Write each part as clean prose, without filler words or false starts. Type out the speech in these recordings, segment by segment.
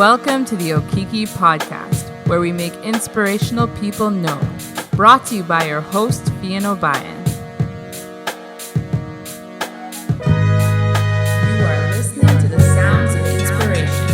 Welcome to the Okiki podcast, where we make inspirational people known. Brought to you by your host, Fian O'Brien. You are listening to the sounds of inspiration.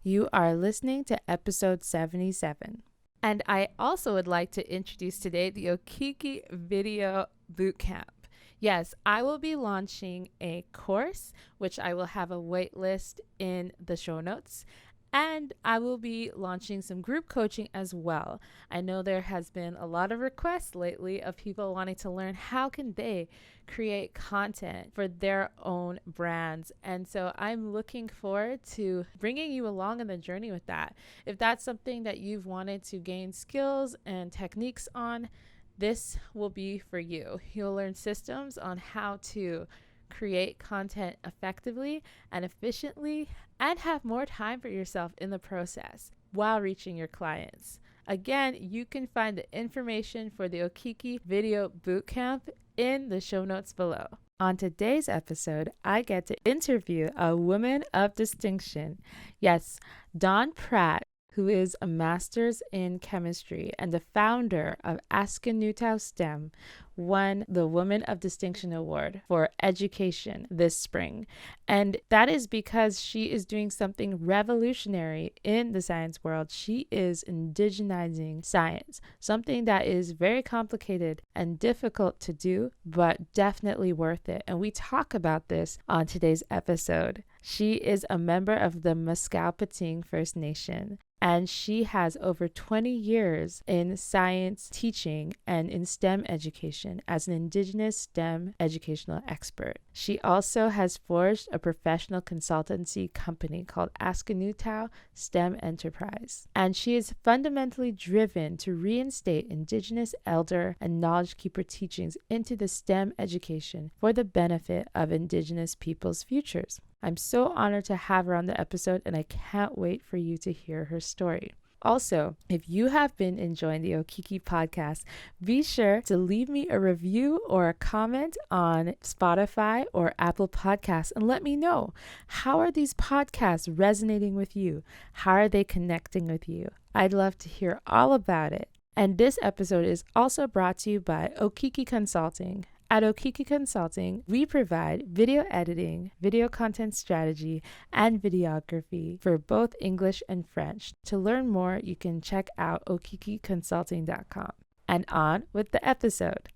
You are listening to episode 77. And I also would like to introduce today the Okiki Video Bootcamp. Yes, I will be launching a course, which I will have a waitlist in the show notes. And I will be launching some group coaching as well. I know there has been a lot of requests lately of people wanting to learn how can they create content for their own brands. And so I'm looking forward to bringing you along on the journey with that. If that's something that you've wanted to gain skills and techniques on, this will be for you. You'll learn systems on how to create content effectively and efficiently and have more time for yourself in the process while reaching your clients. Again, you can find the information for the Okiki Video Bootcamp in the show notes below. On today's episode, I get to interview a woman of distinction. Yes, Don Pratt, who is a master's in chemistry and the founder of askenootow STEM, won the Woman of Distinction Award for Education this spring. And that is because she is doing something revolutionary in the science world. She is indigenizing science, something that is very complicated and difficult to do, but definitely worth it. And we talk about this on today's episode. She is a member of the Muscowpetung First Nation, and she has over 20 years in science teaching and in STEM education as an Indigenous STEM educational expert. She also has forged a professional consultancy company called Askenootow STEM Enterprise. And she is fundamentally driven to reinstate Indigenous elder and knowledge keeper teachings into the STEM education for the benefit of Indigenous peoples' futures. I'm so honored to have her on the episode, and I can't wait for you to hear her story. Also, if you have been enjoying the Okiki podcast, be sure to leave me a review or a comment on Spotify or Apple Podcasts and let me know, how are these podcasts resonating with you? How are they connecting with you? I'd love to hear all about it. And this episode is also brought to you by Okiki Consulting. At Okiki Consulting, we provide video editing, video content strategy, and videography for both English and French. To learn more, you can check out okikiconsulting.com. And on with the episode.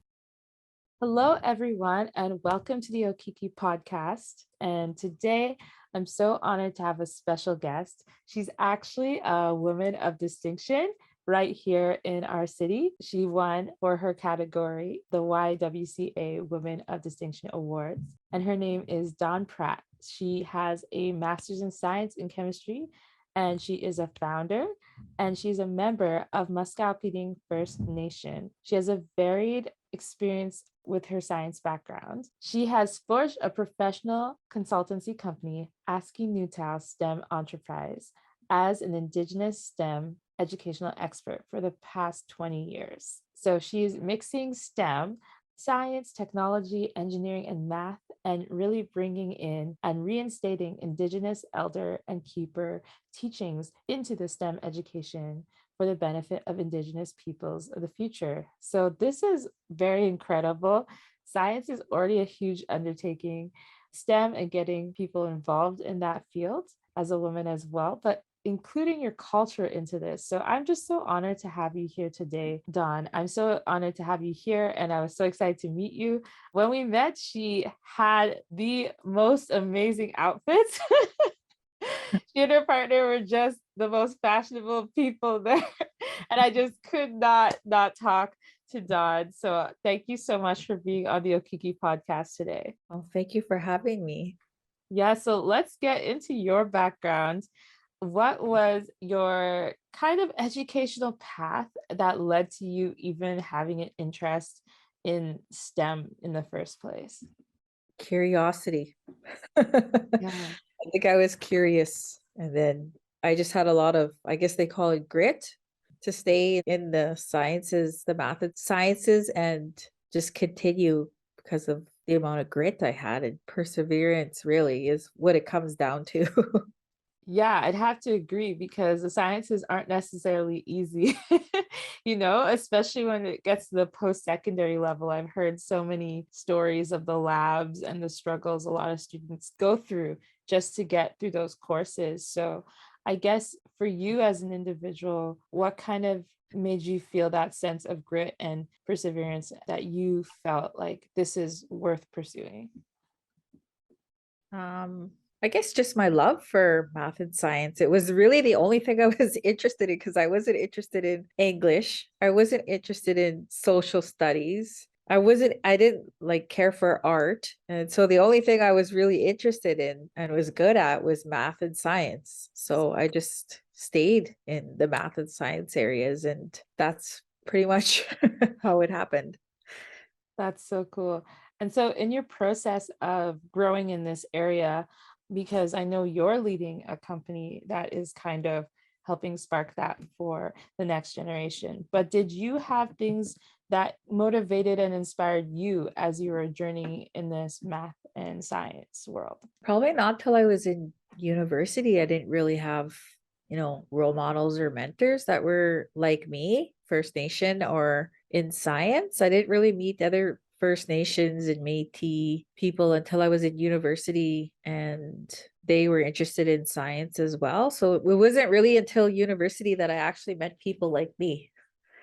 Hello, everyone, and welcome to the Okiki podcast. And today, I'm so honored to have a special guest. She's actually a woman of distinction right here in our city. She won for her category the YWCA Women of Distinction Awards, and her name is Don Pratt. She has a master's in science and chemistry, and she is a founder, and she's a member of Muscowpetung First Nation. She has a varied experience with her science background. She has forged a professional consultancy company, askenootow STEM Enterprise, as an Indigenous STEM educational expert for the past 20 years. So she's mixing STEM, science, technology, engineering, and math, and really bringing in and reinstating Indigenous elder and keeper teachings into the STEM education for the benefit of Indigenous peoples of the future. So this is very incredible. Science is already a huge undertaking. STEM and getting people involved in that field as a woman as well, but including your culture into this. So I'm just so honored to have you here today, Dawn. I'm so honored to have you here, and I was so excited to meet you. When we met, she had the most amazing outfits. She and her partner were just the most fashionable people there. And I just could not talk to Dawn. So thank you so much for being on the Okiki podcast today. Well, thank you for having me. Yeah, so let's get into your background. What was your kind of educational path that led to you even having an interest in STEM in the first place? Curiosity. I think I was curious, and then I just had a lot of, I guess they call it grit, to stay in the sciences, the math and sciences, and just continue because of the amount of grit I had, and perseverance really is what it comes down to. Yeah, I'd have to agree because the sciences aren't necessarily easy, especially when it gets to the post-secondary level. I've heard so many stories of the labs and the struggles a lot of students go through just to get through those courses. So I guess for you as an individual, what kind of made you feel that sense of grit and perseverance that you felt like this is worth pursuing? Um, I guess just my love for math and science. It was really the only thing I was interested in because I wasn't interested in English. I wasn't interested in social studies. I didn't like care for art. And so the only thing I was really interested in and was good at was math and science. So I just stayed in the math and science areas, and that's pretty much how it happened. That's so cool. And so, in your process of growing in this area, because I know you're leading a company that is kind of helping spark that for the next generation, but did you have things that motivated and inspired you as you were journeying in this math and science world? Probably not till I was in university. I didn't really have, role models or mentors that were like me, First Nation or in science. I didn't really meet other First Nations and Métis people until I was in university, and they were interested in science as well. So it wasn't really until university that I actually met people like me.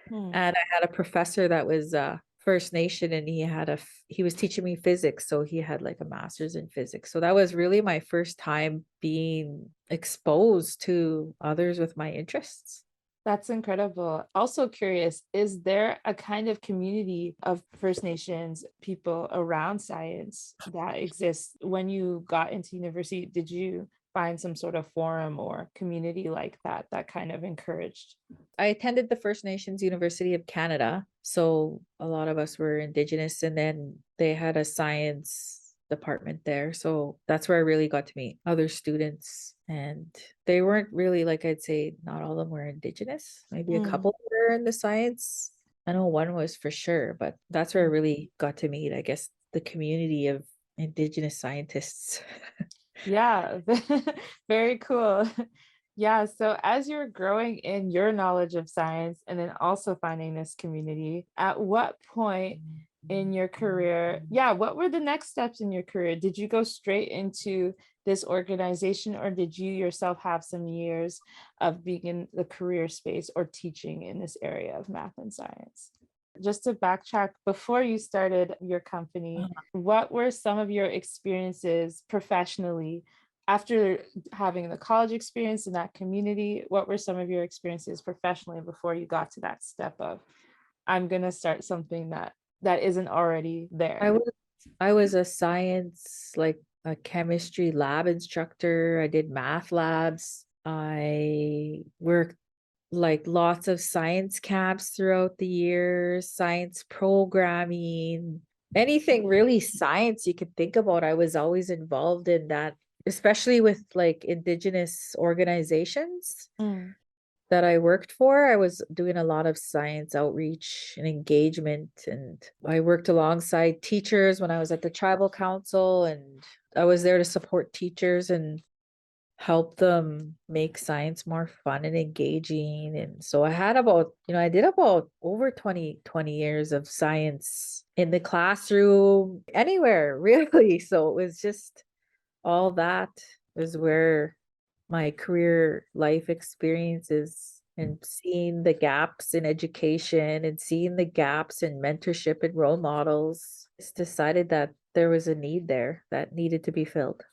Hmm. And I had a professor that was First Nation, and he was teaching me physics, so he had like a master's in physics. So that was really my first time being exposed to others with my interests. That's incredible. Also curious, is there a kind of community of First Nations people around science that exists when you got into university? Did you find some sort of forum or community like that that kind of encouraged? I attended the First Nations University of Canada, so a lot of us were Indigenous, and then they had a science department there. So that's where I really got to meet other students, and they weren't really, like, I'd say not all of them were Indigenous. Maybe a Mm, couple were in the science. I know one was for sure, but that's where I mm. really got to meet, I guess, the community of Indigenous scientists. Yeah, very cool. Yeah, so as you're growing in your knowledge of science and then also finding this community, at what point in your career, yeah, what were the next steps in your career? Did you go straight into this organization or did you yourself have some years of being in the career space or teaching in this area of math and science? Just to backtrack, before you started your company, what were some of your experiences professionally after having the college experience in that community? What were some of your experiences professionally before you got to that step of I'm going to start something that isn't already I there? was I was a science, like a chemistry lab instructor. I did math labs. I worked like lots of science camps throughout the years, science programming, anything really science you could think about. I was always involved in that, especially with like Indigenous organizations Mm, that I worked for. I was doing a lot of science outreach and engagement, and I worked alongside teachers when I was at the tribal council, and I was there to support teachers and help them make science more fun and engaging. And so I had about, I did about over 20 years of science in the classroom, anywhere really. So it was just all that is where my career life experiences, and seeing the gaps in education and seeing the gaps in mentorship and role models, just decided that there was a need there that needed to be filled.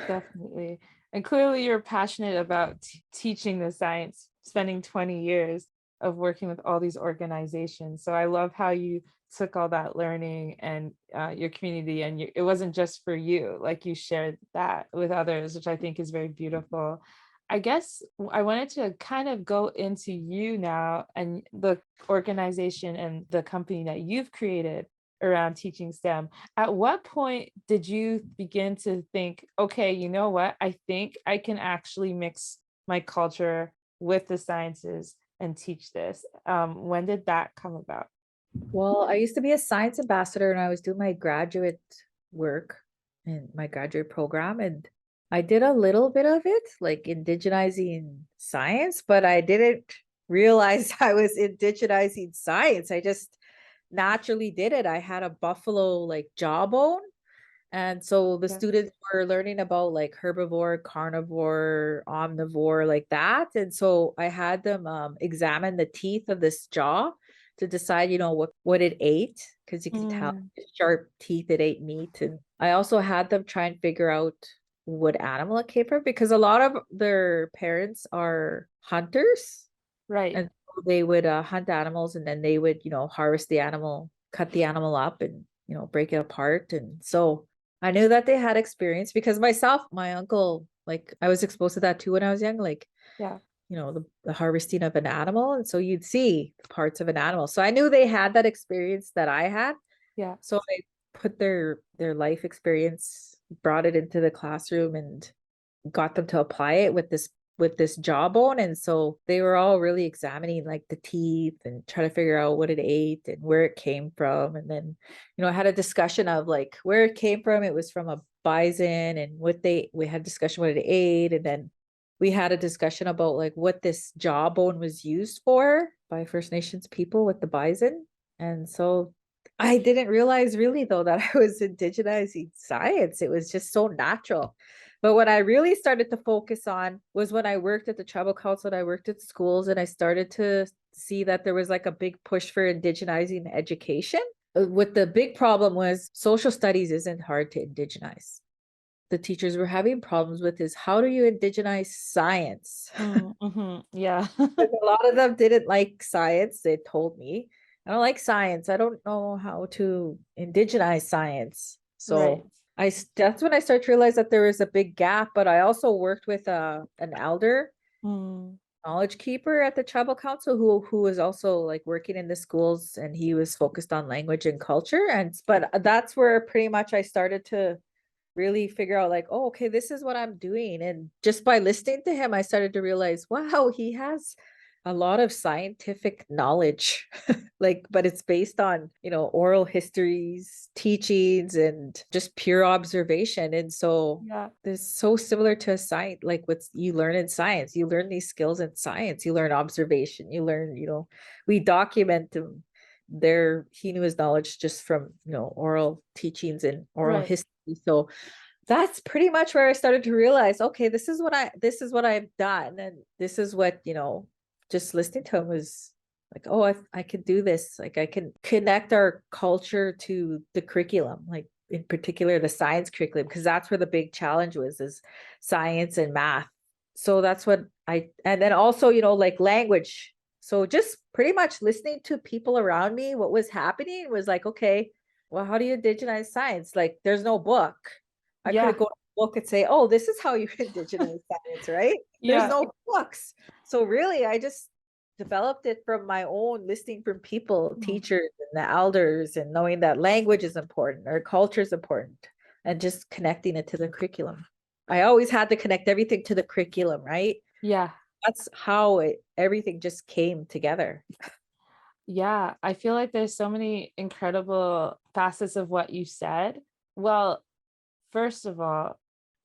definitely. And clearly you're passionate about teaching the science, spending 20 years of working with all these organizations. So I love how you took all that learning and your community, and it wasn't just for you, like you shared that with others, which I think is very beautiful. I guess I wanted to kind of go into you now and the organization and the company that you've created. around teaching STEM. At what point did you begin to think, okay, you know what? I think I can actually mix my culture with the sciences and teach this. When did that come about? Well, I used to be a science ambassador and I was doing my graduate work in my graduate program. And I did a little bit of it, like indigenizing science, but I didn't realize I was indigenizing science. I just naturally did it. I had a buffalo like jawbone. And so the Yeah. students were learning about like herbivore, carnivore, omnivore, like that. And so I had them examine the teeth of this jaw to decide, what it ate, because you could tell Mm, sharp teeth, it ate meat. And I also had them try and figure out what animal it came from, because a lot of their parents are hunters. right. And so they would hunt animals, and then they would, harvest the animal, cut the animal up, and, break it apart. And so I knew that they had experience because myself, my uncle, like I was exposed to that too when I was young, like, Yeah. the harvesting of an animal. And so you'd see parts of an animal. So I knew they had that experience that I had. Yeah. So I put their life experience, brought it into the classroom, and got them to apply it with this jawbone. And so they were all really examining like the teeth and trying to figure out what it ate and where it came from. And then, I had a discussion of like where it came from. It was from a bison, and we had discussion what it ate. And then we had a discussion about like what this jawbone was used for by First Nations people with the bison. And so I didn't realize really though that I was indigenizing science. It was just so natural. But what I really started to focus on was when I worked at the tribal council and I worked at schools, and I started to see that there was like a big push for indigenizing education. What the big problem was, social studies isn't hard to indigenize. The teachers were having problems with is how do you indigenize science? Yeah. A lot of them didn't like science. They told me, I don't like science. I don't know how to indigenize science. Right. So that's when I started to realize that there was a big gap. But I also worked with an elder Mm, knowledge keeper at the tribal council who was also like working in the schools, and he was focused on language and culture. And but that's where pretty much I started to really figure out like, oh, okay, this is what I'm doing. And just by listening to him, I started to realize, wow, he has a lot of scientific knowledge. Like, but it's based on, oral histories, teachings, and just pure observation. And so yeah. this so similar to a science, like what you learn in science. You learn these skills in science, you learn observation, you learn, we document them. He knew his knowledge just from, oral teachings and oral Right. history. So that's pretty much where I started to realize, okay, this is what I've done. And this is what, just listening to him was like, oh, I could do this. Like I can connect our culture to the curriculum, like in particular the science curriculum, because that's where the big challenge was, is science and math. So that's what and then also, like language. So just pretty much listening to people around me, what was happening was like, okay, well, how do you indigenize science? Like there's no book. I could Yeah. have gone to a book and say, oh, this is how you indigenize science, right? There's Yeah. no books. So really, I just developed it from my own listening from people, Mm. teachers and the elders, and knowing that language is important or culture is important, and just connecting it to the curriculum. I always had to connect everything to the curriculum, right? Yeah. That's how everything just came together. Yeah. I feel like there's so many incredible facets of what you said. Well, first of all,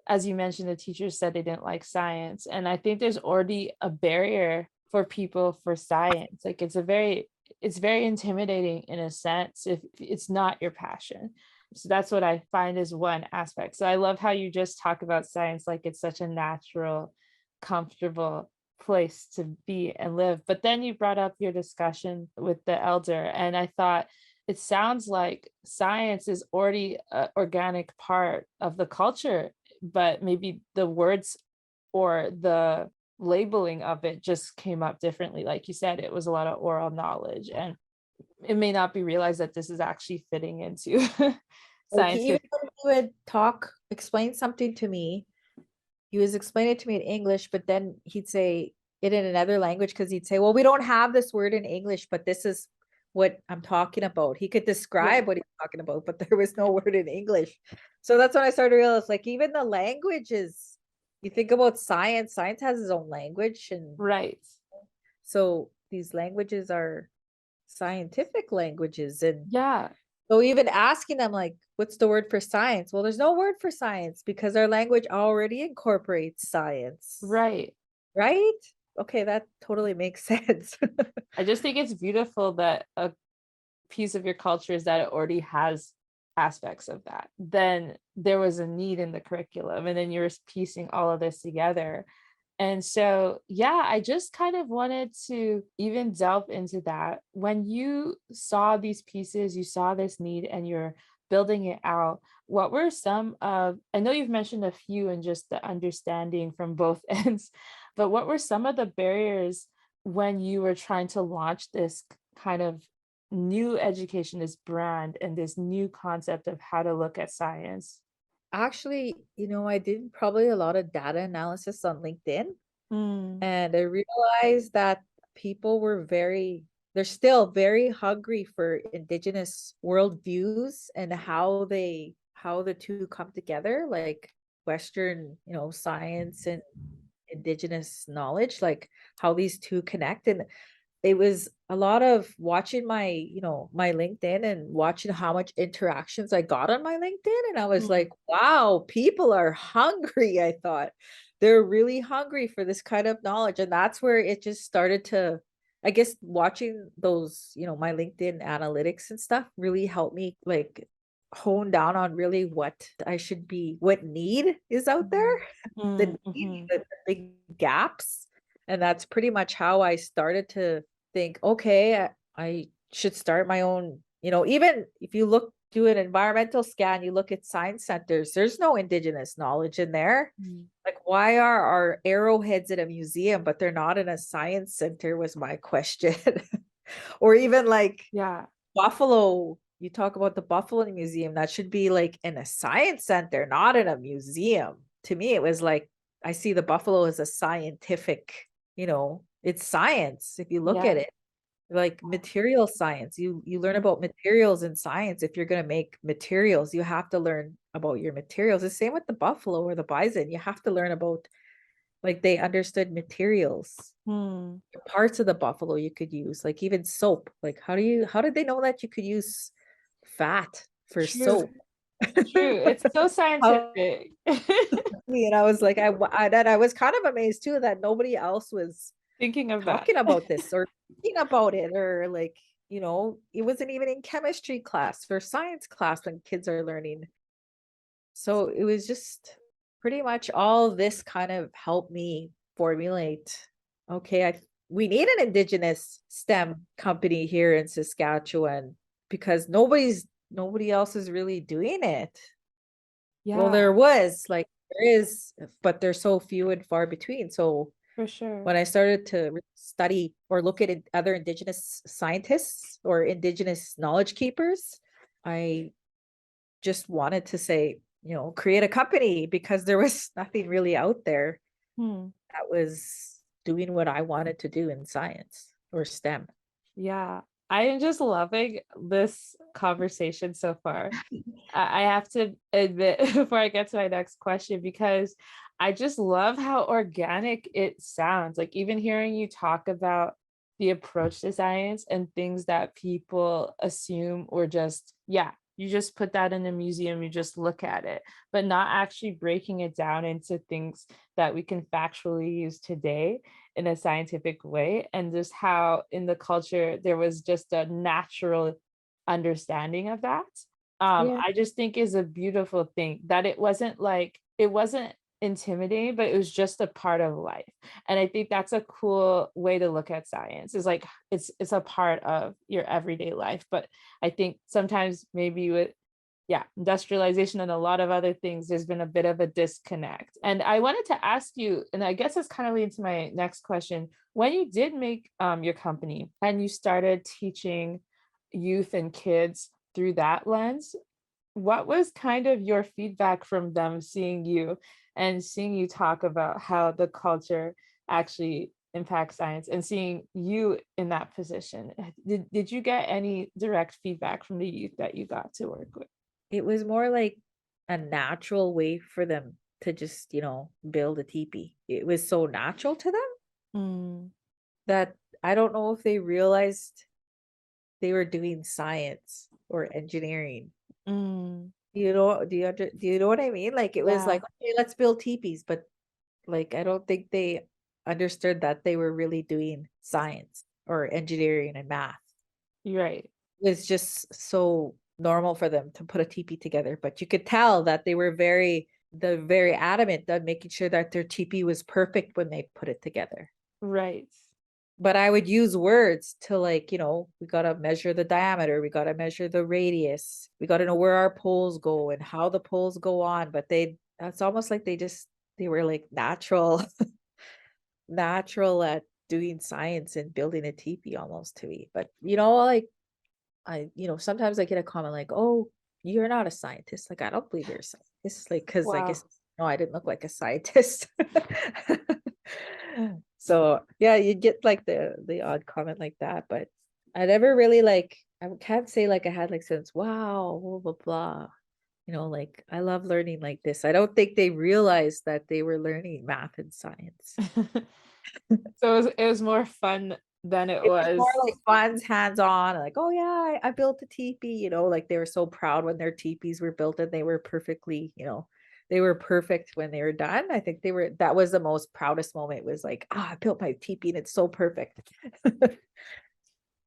as you mentioned, the teachers said they didn't like science. And I think there's already a barrier for people for science. Like it's very intimidating in a sense if it's not your passion. So that's what I find is one aspect. So I love how you just talk about science like it's such a natural, comfortable place to be and live. But then you brought up your discussion with the elder, and I thought it sounds like science is already an organic part of the culture, but maybe the words or the labeling of it just came up differently. Like you said, it was a lot of oral knowledge, and it may not be realized that this is actually fitting into Like he even scientific. when he would explain something to me, he was explaining it to me in English, but then he'd say it in another language, because he'd say, well, we don't have this word in English, but this is what I'm talking about. He could Yeah. describe what he's talking about, but there was no word in English. So that's when I started to realize, like, even the languages, you think about science, science has its own language. And Right. so these languages are scientific languages. And Yeah. so even asking them, like, what's the word for science? Well, there's no word for science because our language already incorporates science, Right. right? Okay, that totally makes sense. I just think it's beautiful that a piece of your culture is that it already has aspects of that. Then there was a need in the curriculum, and then you're piecing all of this together. And so, yeah, I just kind of wanted to even delve into that. When you saw these pieces, you saw this need, and you're building it out, what were some of, I know you've mentioned a few and just the understanding from both ends, but what were some of the barriers when you were trying to launch this kind of new education, this brand, and this new concept of how to look at science? Actually, I did probably a lot of data analysis on LinkedIn, Mm, and I realized that people they're still very hungry for Indigenous worldviews and how the two come together, like Western, science and Indigenous knowledge, like how these two connect. And it was a lot of watching my LinkedIn and watching how much interactions I got on my LinkedIn. And I was mm, like, wow, people are hungry. I thought they're really hungry for this kind of knowledge. And that's where it just started to, I guess, watching those, my LinkedIn analytics and stuff really helped me, like, hone down on really what need is out there, mm, the mm, need, mhm. the big gaps. And that's pretty much how I started to think, okay, I should start my own, even if you do an environmental scan, you look at science centers, there's no Indigenous knowledge in there. Mm. Like, why are our arrowheads in a museum, but they're not in a science center, was my question. Or even like Yeah. buffalo, you talk about the buffalo museum, that should be like in a science center, not in a museum. To me, it was like, I see the buffalo as a scientific, it's science if you look Yeah. at it, like material science. You learn Mm. about materials in science. If you're going to make materials, you have to learn about your materials. The same with the buffalo or the bison. You have to learn about, like, they understood materials, Hmm. parts of the buffalo you could use, like even soap. Like, how did they know that you could use fat for True. soap? True. It's so How, scientific. and I was like, and I was kind of amazed too that nobody else was Thinking of that. talking about this or thinking about it, or like, it wasn't even in chemistry class or science class when kids are learning. So it was just pretty much all this kind of helped me formulate, okay, we need an Indigenous STEM company here in Saskatchewan because nobody else is really doing it. Well, Yeah, there was, like, there is, but they're so few and far between. So for sure. when I started to study or look at other Indigenous scientists or Indigenous knowledge keepers, I just wanted to say, create a company because there was nothing really out there Hmm. that was doing what I wanted to do in science or STEM. Yeah. I am just loving this conversation so far. I have to admit before I get to my next question, because I just love how organic it sounds. Like even hearing you talk about the approach to science and things that people assume or just, yeah, you just put that in a museum, you just look at it, but not actually breaking it down into things that we can factually use today in a scientific way. And just how in the culture there was just a natural understanding of that. Yeah. I just think is a beautiful thing that it wasn't intimidating, but it was just a part of life. And I think that's a cool way to look at science. Is like it's a part of your everyday life. But I think sometimes maybe with yeah, industrialization and a lot of other things, there's been a bit of a disconnect. And I wanted to ask you, and I guess this kind of leads to my next question. When you did make your company and you started teaching youth and kids through that lens, what was kind of your feedback from them seeing you and seeing you talk about how the culture actually impact science and seeing you in that position, did you get any direct feedback from the youth that you got to work with? It was more like a natural way for them to just, build a teepee. It was so natural to them Mm, that I don't know if they realized they were doing science or engineering. mm, Do you know what I mean? Like it was yeah, like, okay, let's build teepees, but like I don't think they understood that they were really doing science or engineering and math. you're right. It was just so normal for them to put a teepee together, but you could tell that they were very adamant that making sure that their teepee was perfect when they put it together. Right. But I would use words to like, we got to measure the diameter, we got to measure the radius, we got to know where our poles go and how the poles go on. But that's almost like they were like natural at doing science and building a teepee almost to me. But, like sometimes I get a comment like, oh, you're not a scientist. Like, I don't believe you're a scientist. Like, because I guess, Wow. no, I didn't look like a scientist. So yeah, you get like the odd comment like that, but I never really like I can't say like I had like since wow, blah blah blah. Like I love learning like this. I don't think they realized that they were learning math and science. So it was more fun than it It was more was. like fun, hands-on, like, oh yeah, I built a teepee, like they were so proud when their teepees were built and they were perfectly, they were perfect when they were done. I think that was the most proudest moment was like, I built my teepee and it's so perfect.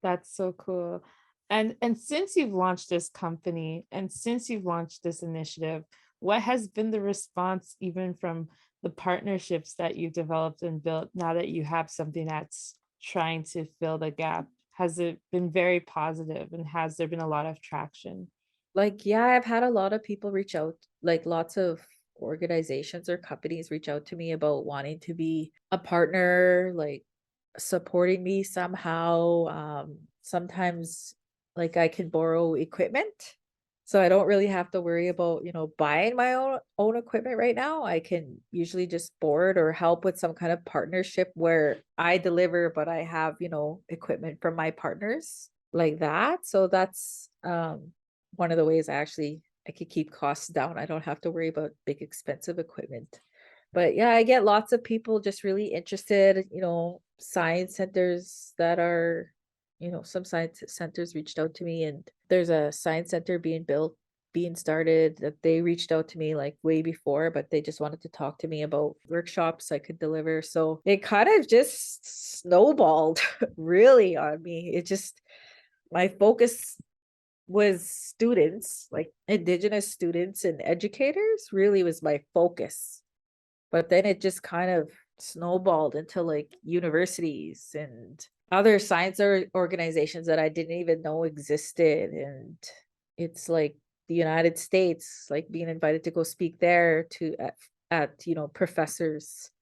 That's so cool. And since you've launched this company and since you've launched this initiative, what has been the response even from the partnerships that you developed and built now that you have something that's trying to fill the gap? Has it been very positive and has there been a lot of traction? Like, yeah, I've had a lot of people reach out, like lots of organizations or companies reach out to me about wanting to be a partner, like supporting me somehow. Sometimes like I can borrow equipment. So I don't really have to worry about, buying my own equipment right now. I can usually just board or help with some kind of partnership where I deliver, but I have, equipment from my partners like that. So that's one of the ways I could keep costs down. I don't have to worry about big expensive equipment. But yeah, I get lots of people just really interested, science centers that are, some science centers reached out to me and there's a science center being started that they reached out to me like way before, but they just wanted to talk to me about workshops I could deliver. So it kind of just snowballed really on me. My focus was students, like Indigenous students and educators really was my focus. But then it just kind of snowballed into like universities and other science organizations that I didn't even know existed. And it's like the United States, like being invited to go speak there at professors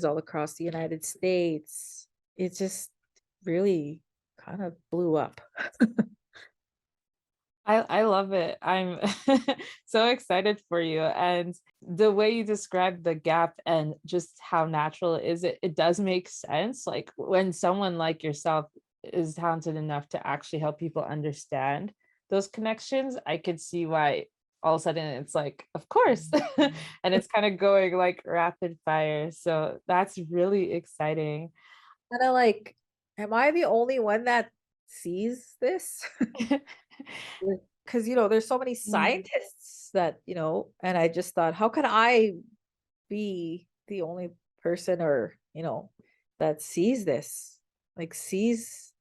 all across the United States. It just really kind of blew up. I love it. I'm so excited for you. And the way you describe the gap and just how natural it is, it does make sense. Like when someone like yourself is talented enough to actually help people understand those connections, I could see why all of a sudden it's like, of course. And it's kind of going like rapid fire. So that's really exciting. Kind of like, am I the only one that sees this? Because there's so many Mm. scientists that, and I just thought, how can I be the only person or, that sees this, like sees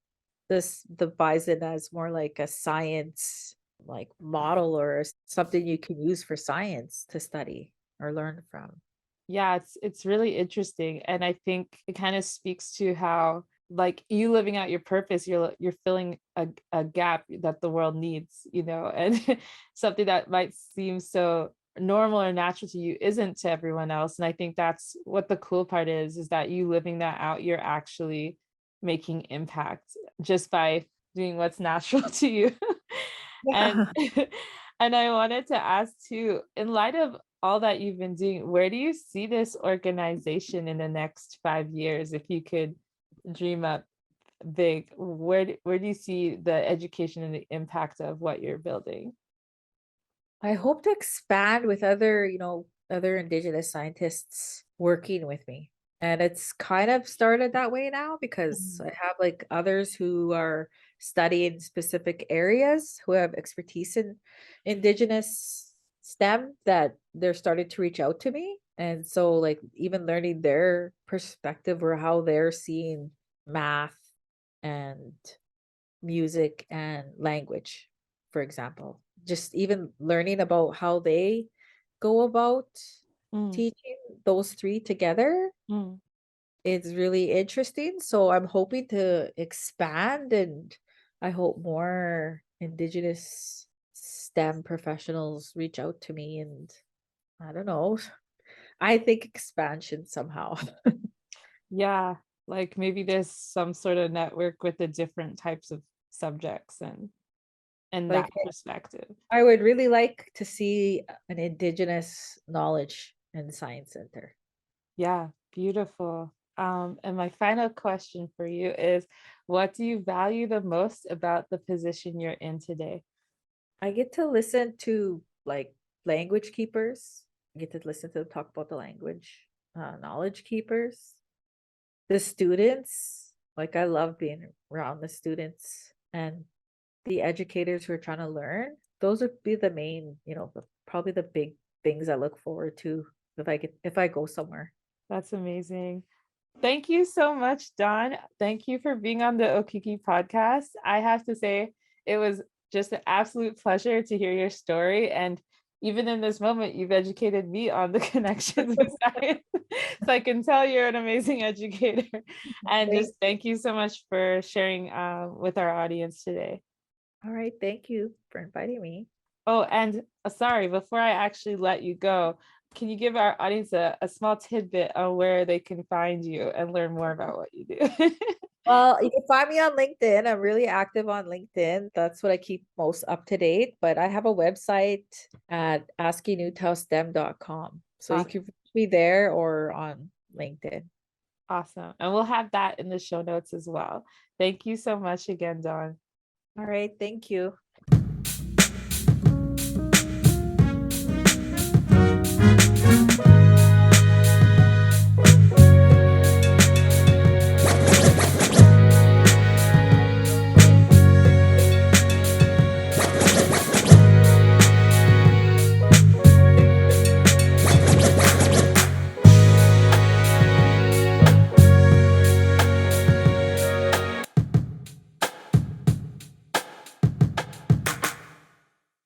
the bison as more like a science like model or something you can use for science to study or learn from. Yeah, it's really interesting, and I think it kind of speaks to how, like, you living out your purpose, you're filling a gap that the world needs, and something that might seem so normal or natural to you isn't to everyone else. And I think that's what the cool part is that you living that out, you're actually making impact just by doing what's natural to you. And Yeah. and I wanted to ask too, in light of all that you've been doing, where do you see this organization in the next 5 years? If you could dream up big, where do you see the education and the impact of what you're building? I hope to expand with other, other Indigenous scientists working with me. And it's kind of started that way now because I have like others who are studying specific areas who have expertise in Indigenous STEM that they're starting to reach out to me. And so, like, even learning their perspective or how they're seeing math and music and language, for example. Just even learning about how they go about Mm, teaching those three together mm. is really interesting. So I'm hoping to expand, and I hope more Indigenous STEM professionals reach out to me, and I don't know. I think expansion somehow. Yeah, like maybe there's some sort of network with the different types of subjects and Like that perspective. I would really like to see an Indigenous knowledge and science center. Yeah, beautiful. And my final question for you is, what do you value the most about the position you're in today? I get to listen to like language keepers. I get to listen to them talk about the language, knowledge keepers, the students. Like I love being around the students and the educators who are trying to learn. Those would be the main, probably the big things I look forward to if I go somewhere. That's amazing. Thank you so much, Don. Thank you for being on the Okiki podcast. I have to say, it was just an absolute pleasure to hear your story. And even in this moment, you've educated me on the connections with science. So I can tell you're an amazing educator. And Thank just thank you so much for sharing with our audience today. All right, thank you for inviting me. Oh, and sorry, before I actually let you go, can you give our audience a small tidbit on where they can find you and learn more about what you do? Well, you can find me on LinkedIn. I'm really active on LinkedIn. That's what I keep most up to date. But I have a website at askenootow.stem.com. So you Awesome. can reach me there or on LinkedIn. Awesome. And we'll have that in the show notes as well. Thank you so much again, Dawn. All right, thank you.